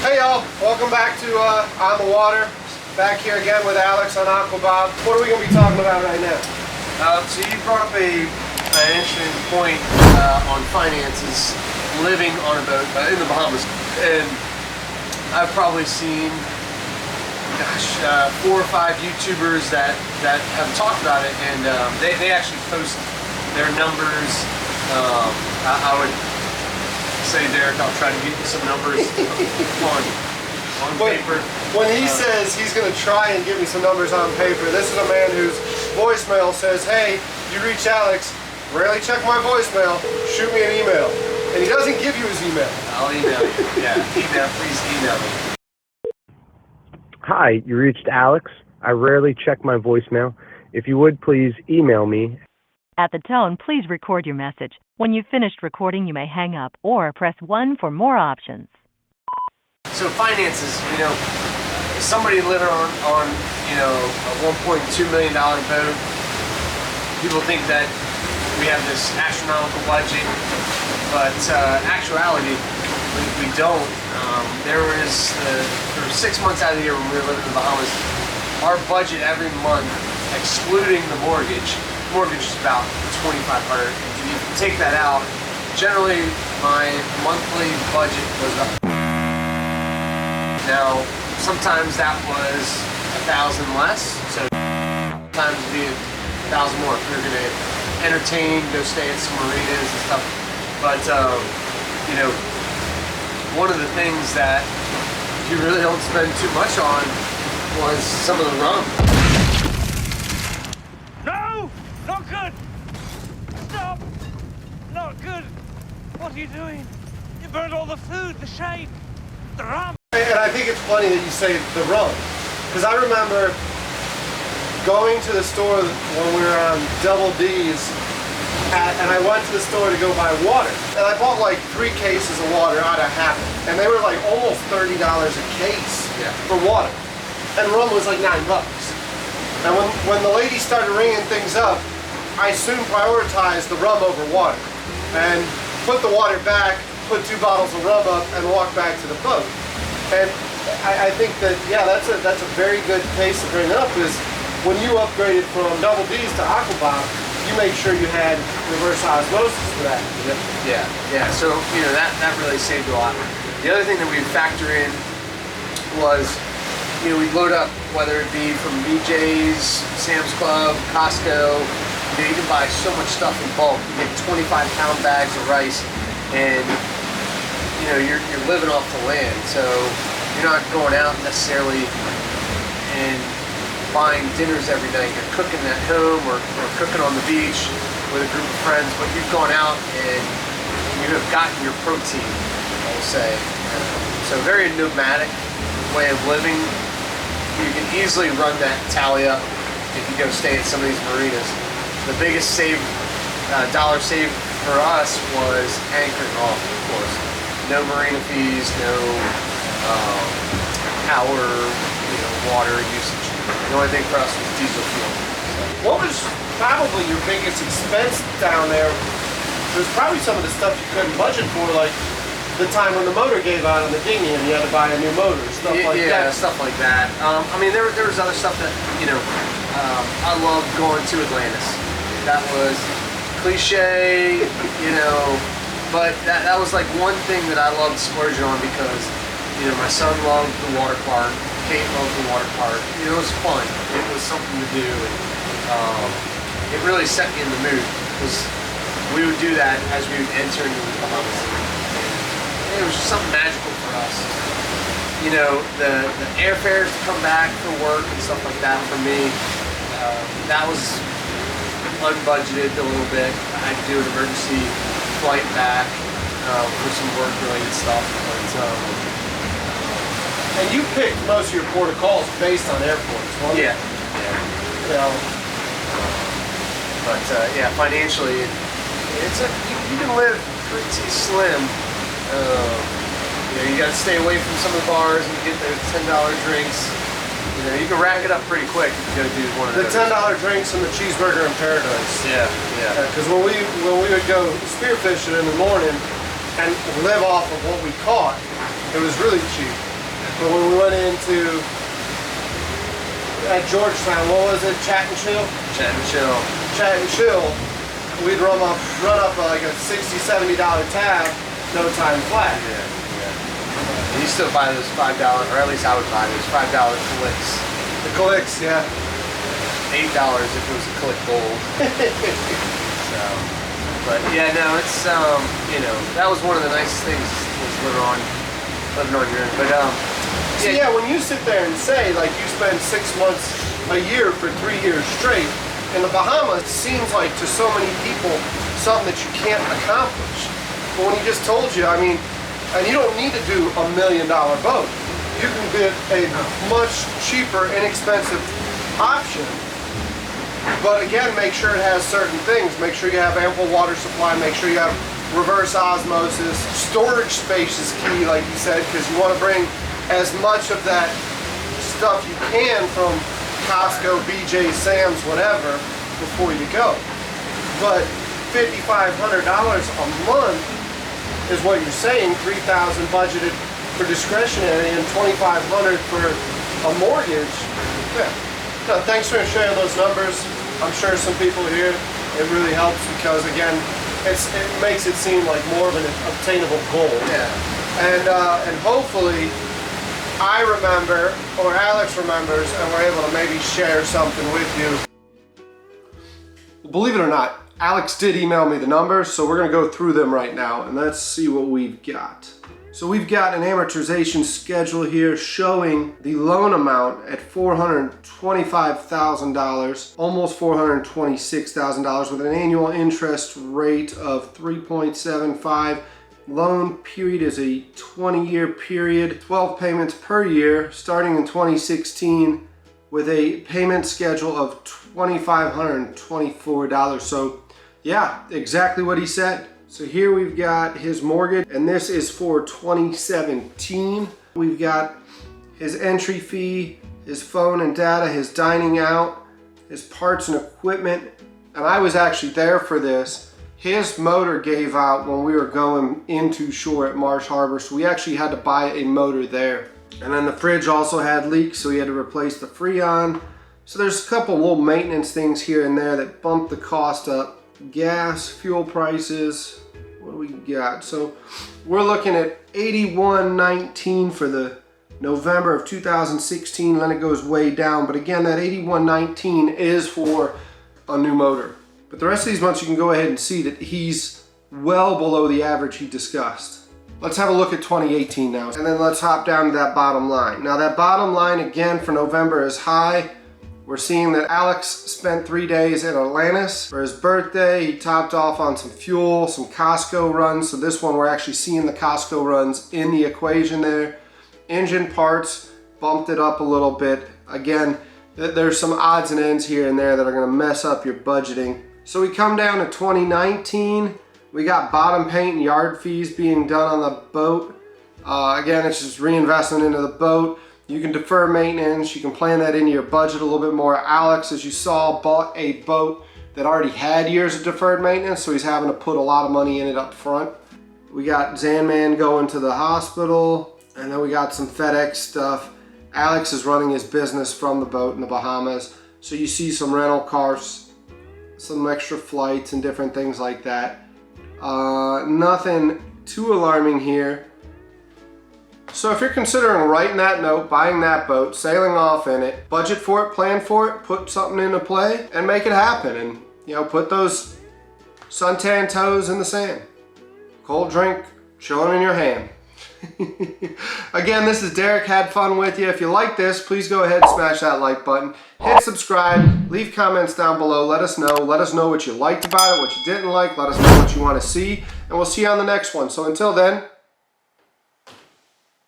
Hey y'all, welcome back to On the Water. Back here again with Alex on Aqua Bob. What are we going to be talking about right now? So you brought up an interesting point on finances, living on a boat in the Bahamas. And I've probably seen, 4 or 5 YouTubers that have talked about it, and they actually post their numbers. I would say, Derek, I'll try to get you some numbers on paper. When he says he's going to try and give me some numbers on paper, this is a man whose voicemail says, hey, you reach Alex, rarely check my voicemail, shoot me an email. And he doesn't give you his email. I'll email you. Yeah, please email me. Hi, you reached Alex. I rarely check my voicemail. If you would, please email me. At the tone, please record your message. When you've finished recording, you may hang up or press 1 for more options. So finances, somebody living on a $1.2 million boat, people think that we have this astronomical budget, but actuality, we don't. There was 6 months out of the year when we were living in the Bahamas, our budget every month, excluding the mortgage is about $2,500. If you take that out, generally my monthly budget was up. Now, sometimes that was $1,000 less, so sometimes it'd be $1,000 more if we were going to entertain, go stay at some marinas and stuff. But one of the things that you really don't spend too much on was some of the rum. No! Not good! Stop! Not good! What are you doing? You burned all the food, the shade, the rum. And I think it's funny that you say the rum, because I remember going to the store when we were on Double D's, and I went to the store to go buy water, and I bought like 3 cases of water out of habit, and they were like almost $30 a case for water, and rum was like $9. And when the lady started ringing things up, I soon prioritized the rum over water, and put the water back, put 2 bottles of rum up, and walked back to the boat. And I think that, that's a very good case to bring up, is when you upgraded from Double D's to Aqua Bob, you made sure you had reverse osmosis for that. Yeah. So that really saved a lot. The other thing that we'd factor in was we'd load up, whether it be from BJ's, Sam's Club, Costco. You can buy so much stuff in bulk. You get 25-pound bags of rice, and you're living off the land, so you're not going out necessarily and buying dinners every night. You're cooking at home or cooking on the beach with a group of friends, but you've gone out and you have gotten your protein, I will say. So very nomadic way of living. You can easily run that tally up if you go stay at some of these marinas. The biggest dollar saved for us was anchoring off, of course. No marina fees, no power, water usage. The only thing for us was diesel fuel. What was probably your biggest expense down there? There's probably some of the stuff you couldn't budget for, like the time when the motor gave out on the dinghy and you had to buy a new motor, stuff like that. Yeah, stuff like that. There was other stuff that, I loved going to Atlantis. That was cliche, but that was like one thing that I loved splurging on, because my son loved the water park, Kate loved the water park. It was fun. It was something to do, and it really set me in the mood, because we would do that as we would enter into the Bahamas. It was just something magical for us. The airfares to come back for work and stuff like that for me, that was unbudgeted a little bit. I had to do an emergency flight back for some work-related stuff. But, and you picked most of your port of calls based on airports, wasn't it? But financially, you can live pretty slim. You got to stay away from some of the bars and get those $10 drinks. You can rack it up pretty quick if you go do one of those. The $10 drinks and the cheeseburger in paradise. Yeah. Because when we would go spearfishing in the morning and live off of what we caught, It was really cheap. But when we went into at Georgetown, what was it? Chat and Chill? Chat and Chill. Chat and Chill. We'd run up like a $60, $70 tab, no time flat. Yeah. You still buy those $5, or at least I would buy those $5 clicks. The clicks, yeah. $8 if it was a click gold. So, but yeah, no, it's you know, that was one of the nicest things was living on your own. But so yeah, when you sit there and say like you spend 6 months a year for 3 years straight in the Bahamas, it seems like to so many people something that you can't accomplish. But when he just told you, I mean, and you don't need to do $1 million boat. You can get a much cheaper, inexpensive option. But again, make sure it has certain things. Make sure you have ample water supply. Make sure you have reverse osmosis. Storage space is key, like you said, because you want to bring as much of that stuff you can from Costco, BJ, Sam's, whatever, before you go. But $5,500 a month is what you're saying. $3,000 budgeted for discretionary and $2,500 for a mortgage. Yeah. No, thanks for sharing those numbers. I'm sure some people here, it really helps because again, it makes it seem like more of an obtainable goal. yeah. And hopefully I remember, or Alex remembers, and we're able to maybe share something with you. Believe it or not, Alex did email me the numbers, so we're gonna go through them right now and let's see what we've got. So we've got an amortization schedule here showing the loan amount at $425,000, almost $426,000 with an annual interest rate of 3.75. Loan period is a 20-year period, 12 payments per year, starting in 2016 with a payment schedule of $2,524. So yeah, exactly what he said. So here we've got his mortgage, and this is for 2017. We've got his entry fee, his phone and data, his dining out, his parts and equipment. And I was actually there for this. His motor gave out when we were going into shore at Marsh Harbor, so we actually had to buy a motor there. And then the fridge also had leaks, so we had to replace the Freon. So there's a couple little maintenance things here and there that bumped the cost up. Gas, fuel prices, what do we got? So we're looking at $81.19 for the November of 2016, then it goes way down. But again, that $81.19 is for a new motor. But the rest of these months you can go ahead and see that he's well below the average he discussed. Let's have a look at 2018 now, and then let's hop down to that bottom line. Now that bottom line again for November is high. We're seeing that Alex spent 3 days in Atlantis for his birthday. He topped off on some fuel, some Costco runs. So this one we're actually seeing the Costco runs in the equation there. Engine parts bumped it up a little bit. Again, there's some odds and ends here and there that are gonna mess up your budgeting. So we come down to 2019. We got bottom paint and yard fees being done on the boat. Again, it's just reinvestment into the boat. You can defer maintenance, you can plan that into your budget a little bit more. Alex, as you saw, bought a boat that already had years of deferred maintenance, so he's having to put a lot of money in it up front. We got Zanman going to the hospital, and then we got some FedEx stuff. Alex is running his business from the boat in the Bahamas, so you see some rental cars, some extra flights and different things like that. Nothing too alarming here. So if you're considering writing that note, buying that boat, sailing off in it, budget for it, plan for it, put something into play, and make it happen. And, you know, put those suntan toes in the sand. Cold drink chilling in your hand. Again, this is Derek. Had fun with you. If you like this, please go ahead and smash that like button. Hit subscribe. Leave comments down below. Let us know. Let us know what you liked about it, what you didn't like. Let us know what you want to see. And we'll see you on the next one. So until then,